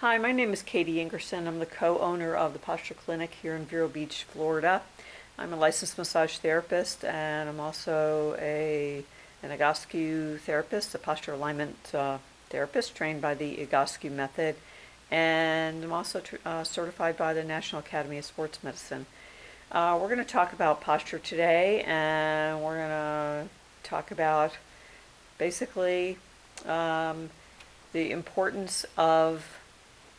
Hi, my name is Katie Ingerson. I'm the co-owner of the Posture Clinic here in Vero Beach, Florida. I'm a licensed massage therapist, and I'm also an Egoscue therapist, a posture alignment therapist trained by the Egoscue method, and I'm also certified by the National Academy of Sports Medicine. We're going to talk about posture today, and we're going to talk about basically the importance of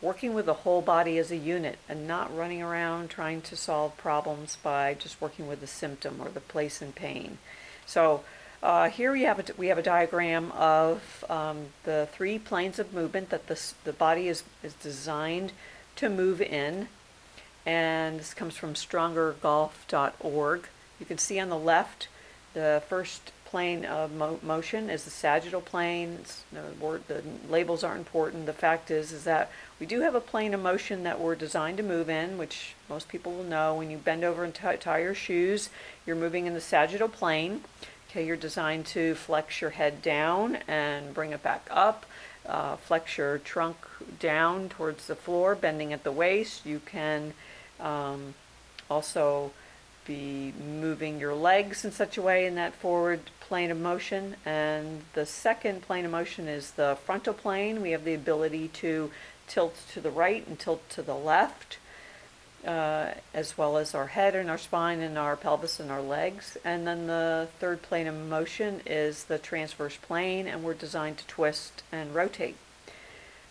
working with the whole body as a unit and not running around trying to solve problems by just working with the symptom or the place in pain. So here we have a diagram of the three planes of movement that the body is designed to move in, and this comes from strongergolf.org. You can see on the left the first plane of motion is the sagittal plane. The labels aren't important. The fact is that we do have a plane of motion that we're designed to move in, which most people will know. When you bend over and tie your shoes, you're moving in the sagittal plane. Okay, you're designed to flex your head down and bring it back up. Flex your trunk down towards the floor, bending at the waist. You can also be moving your legs in such a way in that forward plane of motion. And the second plane of motion is the frontal plane. We have the ability to tilt to the right and tilt to the left, as well as our head and our spine and our pelvis and our legs. And then the third plane of motion is the transverse plane, and we're designed to twist and rotate.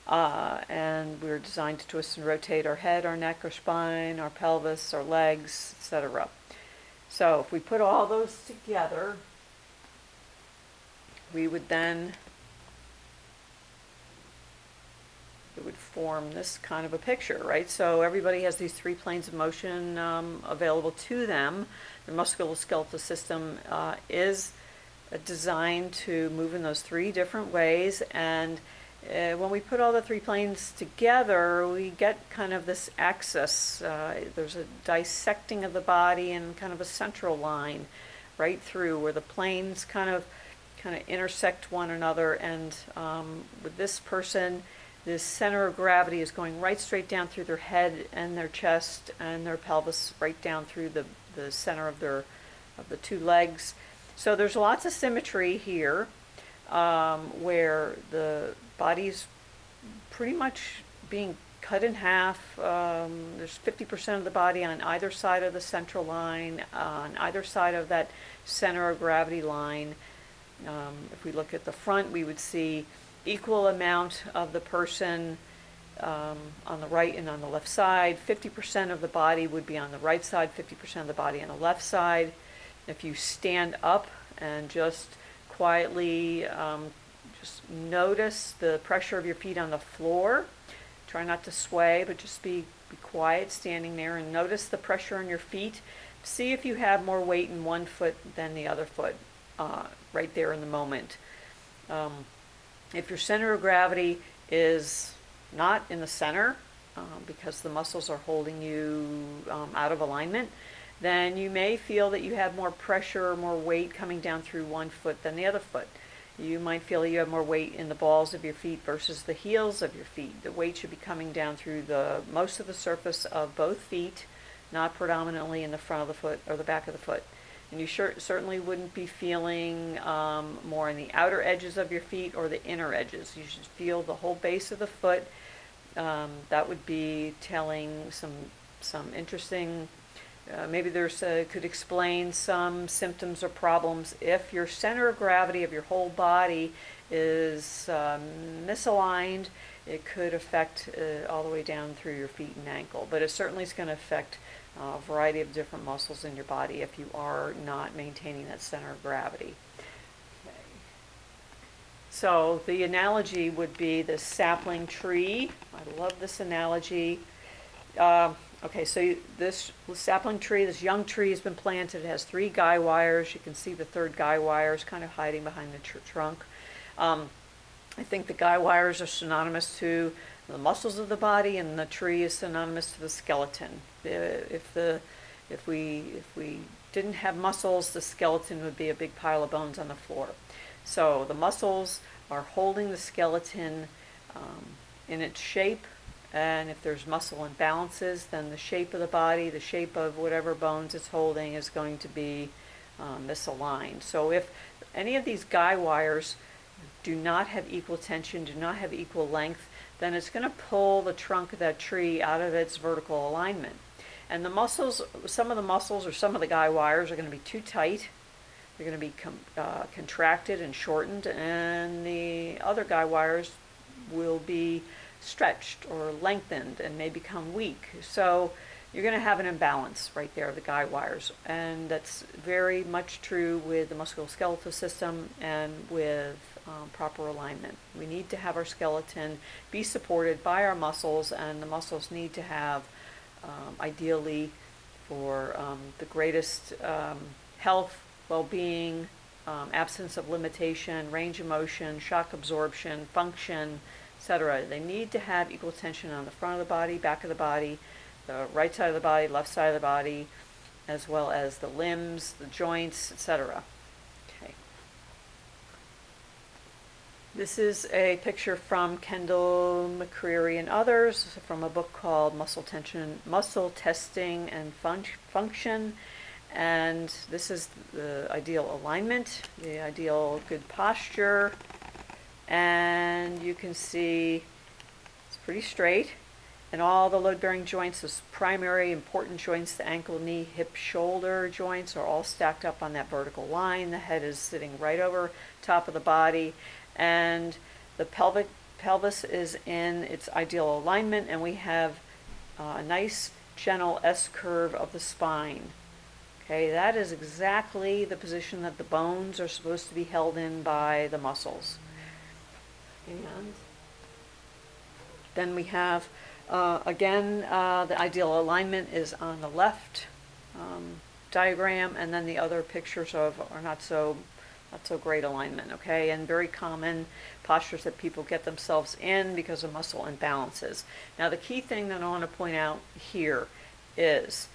And we're designed to twist and rotate our head, our neck, our spine, our pelvis, our legs, etc. So if we put all those together, we would then, it would form this kind of a picture, right? So everybody has these three planes of motion available to them. The musculoskeletal system is designed to move in those three different ways, and when we put all the three planes together, we get kind of this axis. There's a dissecting of the body and kind of a central line right through where the planes kind of intersect one another. And with this person, this center of gravity is going right straight down through their head and their chest and their pelvis, right down through the center of the two legs. So there's lots of symmetry here, where the body's pretty much being cut in half. There's 50% of the body on either side of the central line, on either side of that center of gravity line. If we look at the front, we would see equal amount of the person on the right and on the left side. 50% of the body would be on the right side, 50% of the body on the left side. If you stand up and just quietly just notice the pressure of your feet on the floor. Try not to sway, but just be quiet standing there and notice the pressure on your feet. See if you have more weight in one foot than the other foot right there in the moment. If your center of gravity is not in the center because the muscles are holding you out of alignment, then you may feel that you have more pressure or more weight coming down through one foot than the other foot. You might feel you have more weight in the balls of your feet versus the heels of your feet. The weight should be coming down through most of the surface of both feet, not predominantly in the front of the foot or the back of the foot. And you certainly wouldn't be feeling more in the outer edges of your feet or the inner edges. You should feel the whole base of the foot. That would be telling some interesting. Maybe could explain some symptoms or problems. If your center of gravity of your whole body is misaligned, it could affect all the way down through your feet and ankle. But it certainly is going to affect a variety of different muscles in your body if you are not maintaining that center of gravity. Okay. So the analogy would be the sapling tree. I love this analogy. Okay, so this sapling tree, this young tree has been planted. It has 3 guy wires. You can see the third guy wire is kind of hiding behind the trunk. I think the guy wires are synonymous to the muscles of the body, and the tree is synonymous to the skeleton. If we didn't have muscles, the skeleton would be a big pile of bones on the floor. So the muscles are holding the skeleton in its shape And if there's muscle imbalances, then the shape of the body, the shape of whatever bones it's holding is going to be misaligned. So if any of these guy wires do not have equal tension, do not have equal length, then it's going to pull the trunk of that tree out of its vertical alignment. And the muscles, some of the muscles or some of the guy wires are going to be too tight. They're going to be contracted and shortened, and the other guy wires will be stretched or lengthened and may become weak. So you're going to have an imbalance right there of the guy wires, and that's very much true with the musculoskeletal system and with proper alignment. We need to have our skeleton be supported by our muscles, and the muscles need to have, ideally, for the greatest health, well-being, absence of limitation, range of motion, shock absorption, function, etc. They need to have equal tension on the front of the body, back of the body, the right side of the body, left side of the body, as well as the limbs, the joints, etc. Okay. This is a picture from Kendall McCreary and others from a book called Muscle Testing and Function. And this is the ideal alignment, the ideal good posture. And you can see it's pretty straight. And all the load-bearing joints, those primary important joints, the ankle, knee, hip, shoulder joints, are all stacked up on that vertical line. The head is sitting right over top of the body. And the pelvis is in its ideal alignment, and we have a nice gentle S-curve of the spine. Okay, that is exactly the position that the bones are supposed to be held in by the muscles. And then we have, again, the ideal alignment is on the left diagram, and then the other pictures are not so great alignment, okay, and very common postures that people get themselves in because of muscle imbalances. Now, the key thing that I want to point out here is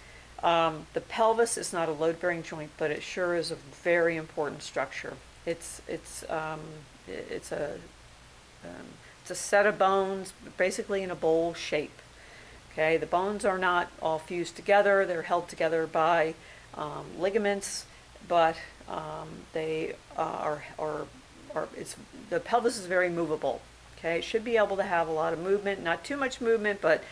the pelvis is not a load-bearing joint, but it sure is a very important structure. It's a set of bones, basically in a bowl shape. Okay, the bones are not all fused together; they're held together by ligaments, but they the pelvis is very movable. Okay, it should be able to have a lot of movement, not too much movement, but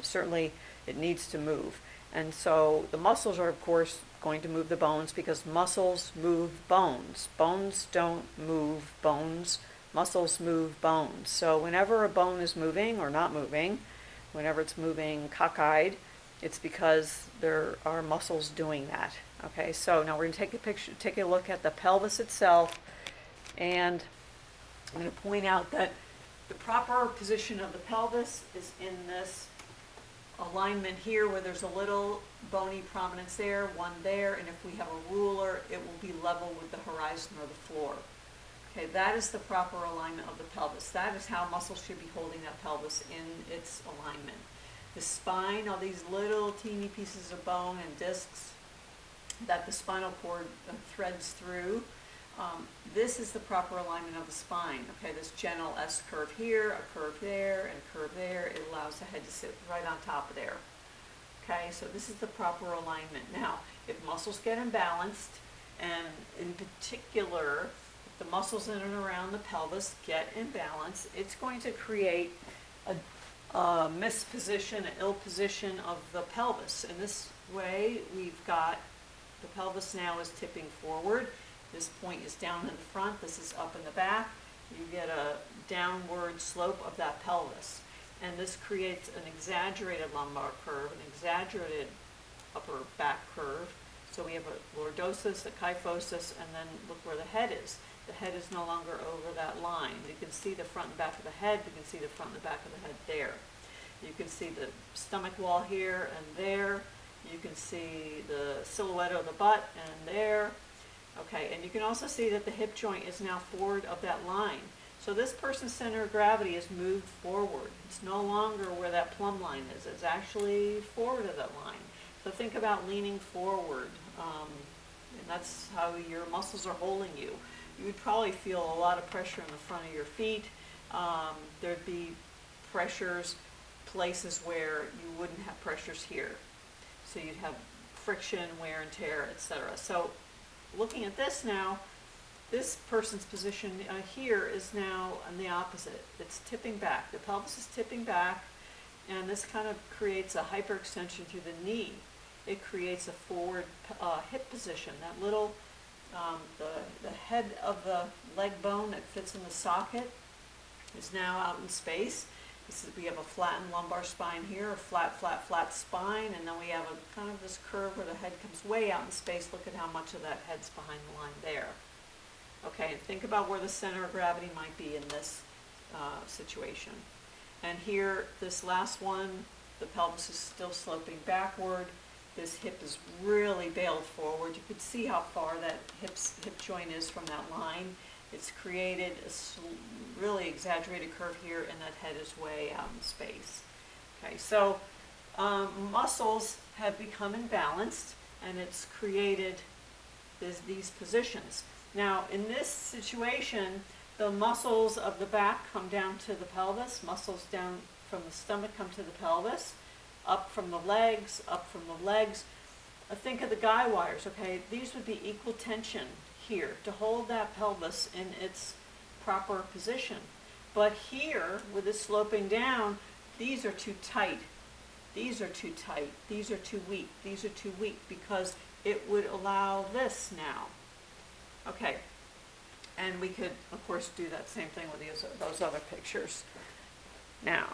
certainly it needs to move. And so the muscles are, of course, going to move the bones because muscles move bones. Bones don't move bones. Muscles move bones. So whenever a bone is moving or not moving, whenever it's moving cockeyed, it's because there are muscles doing that. Okay, so now we're going to take a look at the pelvis itself, and I'm going to point out that the proper position of the pelvis is in this alignment here where there's a little bony prominence there, one there, and if we have a ruler, it will be level with the horizon or the floor. Okay, that is the proper alignment of the pelvis. That is how muscles should be holding that pelvis in its alignment. The spine, all these little teeny pieces of bone and discs that the spinal cord threads through, this is the proper alignment of the spine. Okay, this gentle S curve here, a curve there, and a curve there. It allows the head to sit right on top of there. Okay, so this is the proper alignment. Now, if muscles get imbalanced, and in particular, if the muscles in and around the pelvis get imbalanced, it's going to create a misposition, an ill position of the pelvis. In this way, we've got the pelvis now is tipping forward. This point is down in the front, this is up in the back. You get a downward slope of that pelvis. And this creates an exaggerated lumbar curve, an exaggerated upper back curve. So we have a lordosis, a kyphosis, and then look where the head is. The head is no longer over that line. You can see the front and back of the head. You can see the front and the back of the head there. You can see the stomach wall here and there. You can see the silhouette of the butt and there. Okay, and you can also see that the hip joint is now forward of that line. So this person's center of gravity is moved forward. It's no longer where that plumb line is. It's actually forward of that line. So think about leaning forward, and that's how your muscles are holding you. You would probably feel a lot of pressure in the front of your feet. There'd be pressures places where you wouldn't have pressures here. So you'd have friction, wear and tear, etc. So looking at this now, this person's position here is now on the opposite. It's tipping back. The pelvis is tipping back, and this kind of creates a hyperextension through the knee. It creates a forward hip position. That little, the head of the leg bone that fits in the socket is now out in space. We have a flattened lumbar spine here, a flat, flat, flat spine, and then we have a kind of this curve where the head comes way out in space. Look at how much of that head's behind the line there. Okay, and think about where the center of gravity might be in this situation. And here, this last one, the pelvis is still sloping backward. This hip is really bailed forward. You could see how far that hip joint is from that line. It's created a really exaggerated curve here, and that head is way out in space. Okay, so muscles have become imbalanced, and it's created these positions. Now, in this situation, the muscles of the back come down to the pelvis, muscles down from the stomach come to the pelvis, up from the legs, up from the legs. Think of the guy wires, okay? These would be equal tension here to hold that pelvis in its proper position. But here, with it sloping down, these are too tight. These are too tight. These are too weak. These are too weak because it would allow this now. Okay, and we could, of course, do that same thing with those other pictures. Now,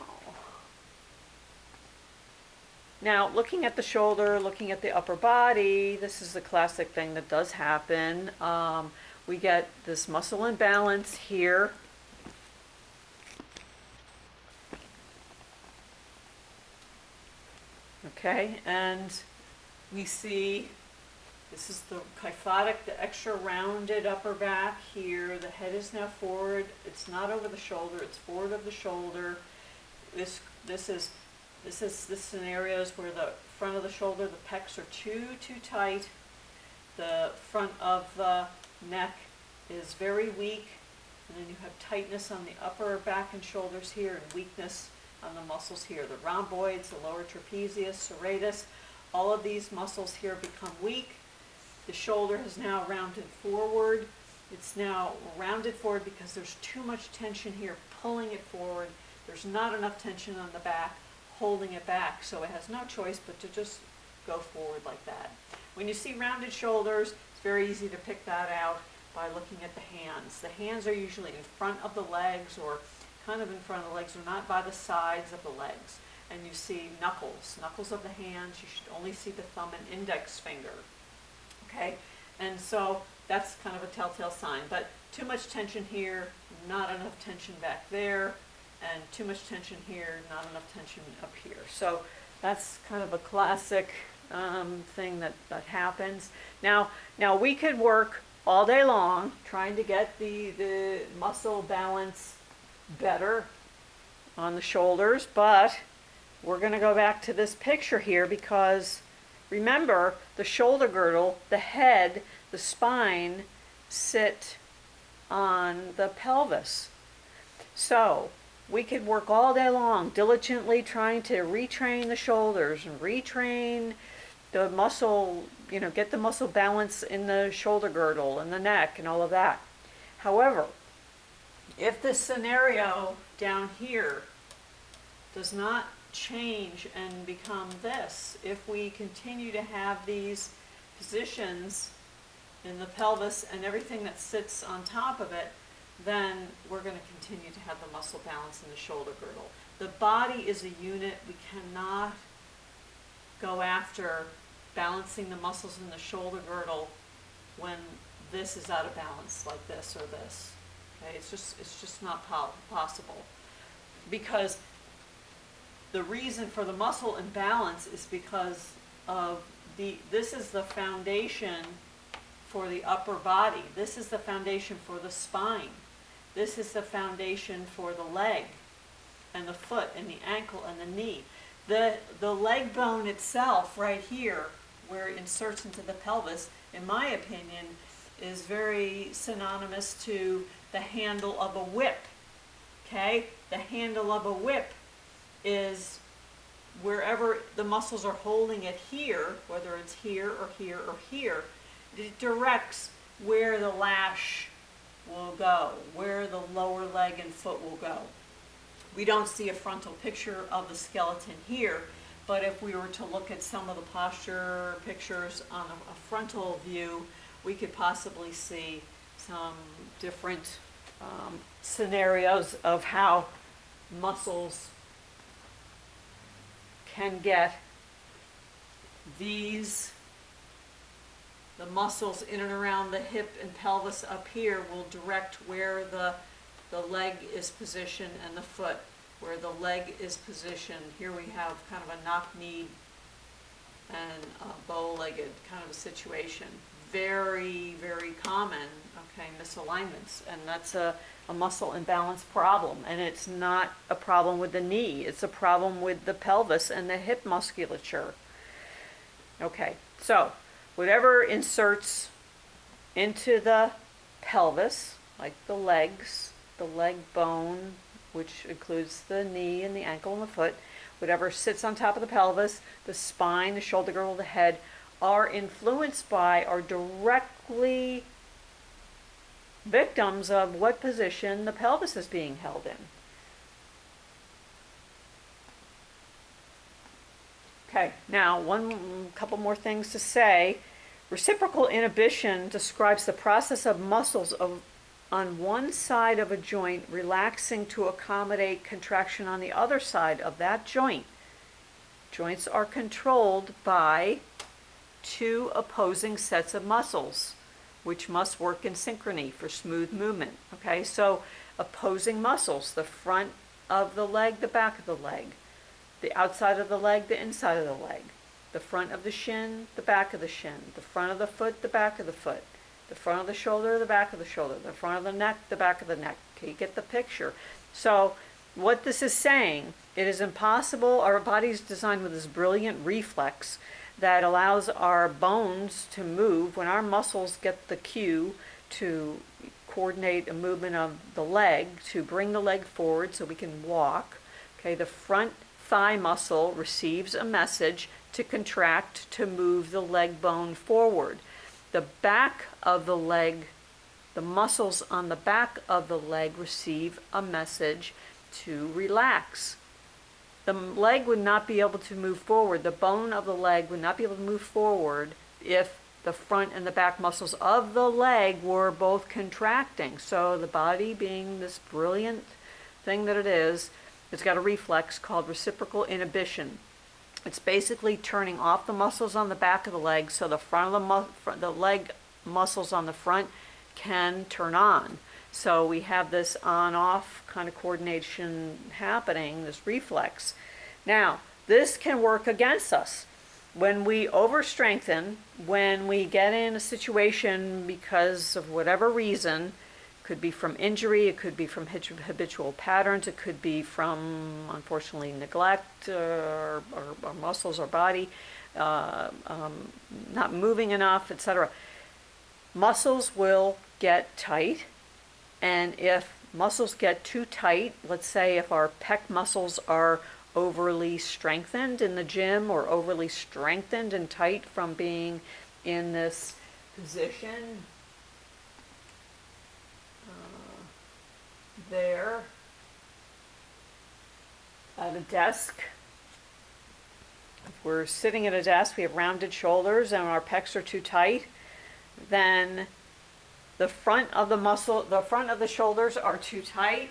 looking at the shoulder, looking at the upper body, this is the classic thing that does happen. We get this muscle imbalance here. Okay, and we see this is the kyphotic, the extra rounded upper back here. The head is now forward. It's not over the shoulder. It's forward of the shoulder. This scenarios where the front of the shoulder, the pecs are too tight. The front of the neck is very weak, and then you have tightness on the upper back and shoulders here, and weakness on the muscles here. The rhomboids, the lower trapezius, serratus, all of these muscles here become weak. The shoulder has now rounded forward. It's now rounded forward because there's too much tension here pulling it forward. There's not enough tension on the back holding it back, so it has no choice but to just go forward like that. When you see rounded shoulders, it's very easy to pick that out by looking at the hands. The hands are usually in front of the legs or kind of in front of the legs, or not by the sides of the legs. And you see knuckles of the hands. You should only see the thumb and index finger. Okay, and so that's kind of a telltale sign. But too much tension here, not enough tension back there, and too much tension here, not enough tension up here. So that's kind of a classic thing that happens. Now we could work all day long trying to get the muscle balance better on the shoulders, but we're going to go back to this picture here because remember, the shoulder girdle, the head, the spine sit on the pelvis. So we could work all day long diligently trying to retrain the shoulders and retrain the muscle, get the muscle balance in the shoulder girdle and the neck and all of that. However, if this scenario down here does not change and become this, if we continue to have these positions in the pelvis and everything that sits on top of it, then we're going to continue to have the muscle balance in the shoulder girdle. The body is a unit. We cannot go after balancing the muscles in the shoulder girdle when this is out of balance, like this or this. Okay, it's just not possible, because the reason for the muscle imbalance is because of this is the foundation for the upper body. This is the foundation for the spine. This is the foundation for the leg and the foot and the ankle and the knee. The leg bone itself right here, where it inserts into the pelvis, in my opinion, is very synonymous to the handle of a whip. Okay? The handle of a whip is wherever the muscles are holding it here, whether it's here or here or here, it directs where the lash will go, where the lower leg and foot will go. We don't see a frontal picture of the skeleton here, but if we were to look at some of the posture pictures on a frontal view, we could possibly see some different scenarios of how muscles can get the muscles in and around the hip and pelvis up here will direct where the leg is positioned and the foot, where the leg is positioned. Here we have kind of a knock-kneed and bow-legged kind of a situation. Very, very common, okay, misalignments, and that's a muscle imbalance problem, and it's not a problem with the knee, it's a problem with the pelvis and the hip musculature. Okay, so whatever inserts into the pelvis, like the legs, the leg bone, which includes the knee and the ankle and the foot, whatever sits on top of the pelvis, the spine, the shoulder girdle, the head, are influenced by, are directly victims of what position the pelvis is being held in. Okay, now couple more things to say. Reciprocal inhibition describes the process of muscles on one side of a joint relaxing to accommodate contraction on the other side of that joint. Joints are controlled by two opposing sets of muscles, which must work in synchrony for smooth movement. Okay, so opposing muscles, the front of the leg, the back of the leg, the outside of the leg, the inside of the leg, the front of the shin, the back of the shin, the front of the foot, the back of the foot, the front of the shoulder, the back of the shoulder, the front of the neck, the back of the neck. Okay, you get the picture. So what this is saying, it is impossible, our body is designed with this brilliant reflex that allows our bones to move. When our muscles get the cue to coordinate a movement of the leg, to bring the leg forward so we can walk, okay, the front thigh muscle receives a message to contract to move the leg bone forward. The back of the leg, the muscles on the back of the leg receive a message to relax. The leg would not be able to move forward. The bone of the leg would not be able to move forward if the front and the back muscles of the leg were both contracting. So the body, being this brilliant thing that it is, it's got a reflex called reciprocal inhibition. It's basically turning off the muscles on the back of the leg so the front of the leg muscles on the front can turn on. So we have this on-off kind of coordination happening, this reflex. Now, this can work against us. When we overstrengthen, when we get in a situation because of whatever reason, could be from injury, it could be from habitual patterns, it could be from, unfortunately, neglect, or muscles or body, not moving enough, etc. Muscles will get tight, and if muscles get too tight, let's say if our pec muscles are overly strengthened in the gym or overly strengthened and tight from being in this position, there at a desk. If we're sitting at a desk, we have rounded shoulders and our pecs are too tight, then the front of the shoulders are too tight,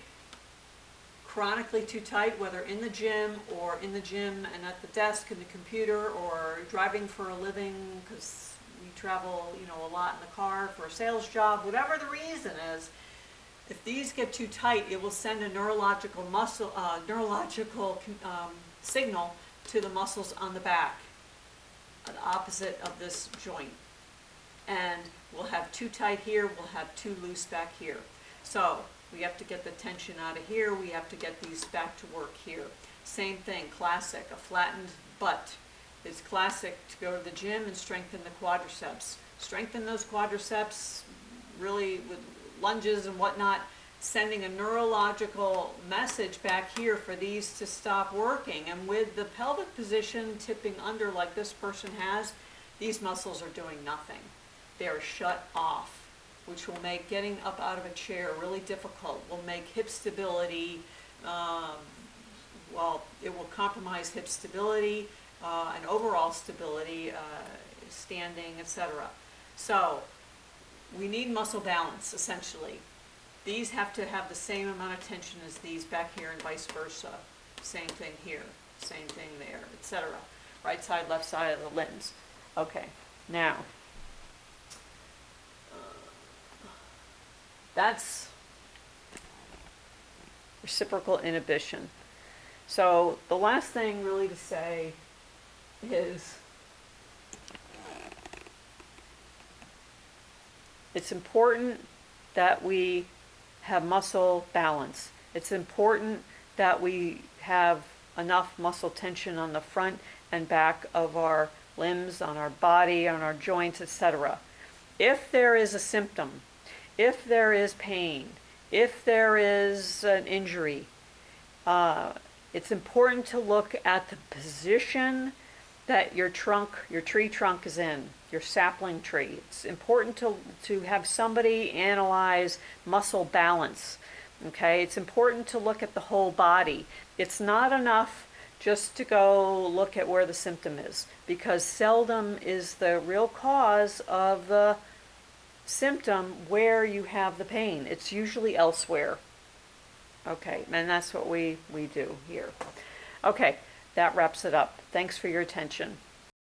chronically too tight, whether in the gym and at the desk and the computer, or driving for a living because we travel, a lot in the car for a sales job, whatever the reason is. If these get too tight, it will send a neurological signal to the muscles on the back, the opposite of this joint. And we'll have too tight here, we'll have too loose back here. So we have to get the tension out of here, we have to get these back to work here. Same thing, classic, a flattened butt. It's classic to go to the gym and strengthen the quadriceps. Strengthen those quadriceps really with lunges and whatnot, sending a neurological message back here for these to stop working. And with the pelvic position tipping under like this person has, these muscles are doing nothing. They are shut off, which will make getting up out of a chair really difficult, will make hip stability, it will compromise hip stability and overall stability, standing, etc. So we need muscle balance, essentially. These have to have the same amount of tension as these back here and vice versa. Same thing here, same thing there, etc. Right side, left side of the limbs. Okay, now, that's reciprocal inhibition. So the last thing really to say is it's important that we have muscle balance. It's important that we have enough muscle tension on the front and back of our limbs, on our body, on our joints, etc. If there is a symptom, if there is pain, if there is an injury, it's important to look at the position that your tree trunk is in, your sapling tree. It's important to have somebody analyze muscle balance. Okay, it's important to look at the whole body. It's not enough just to go look at where the symptom is, because seldom is the real cause of the symptom where you have the pain. It's usually elsewhere. Okay, and that's what we do here. Okay, that wraps it up. Thanks for your attention.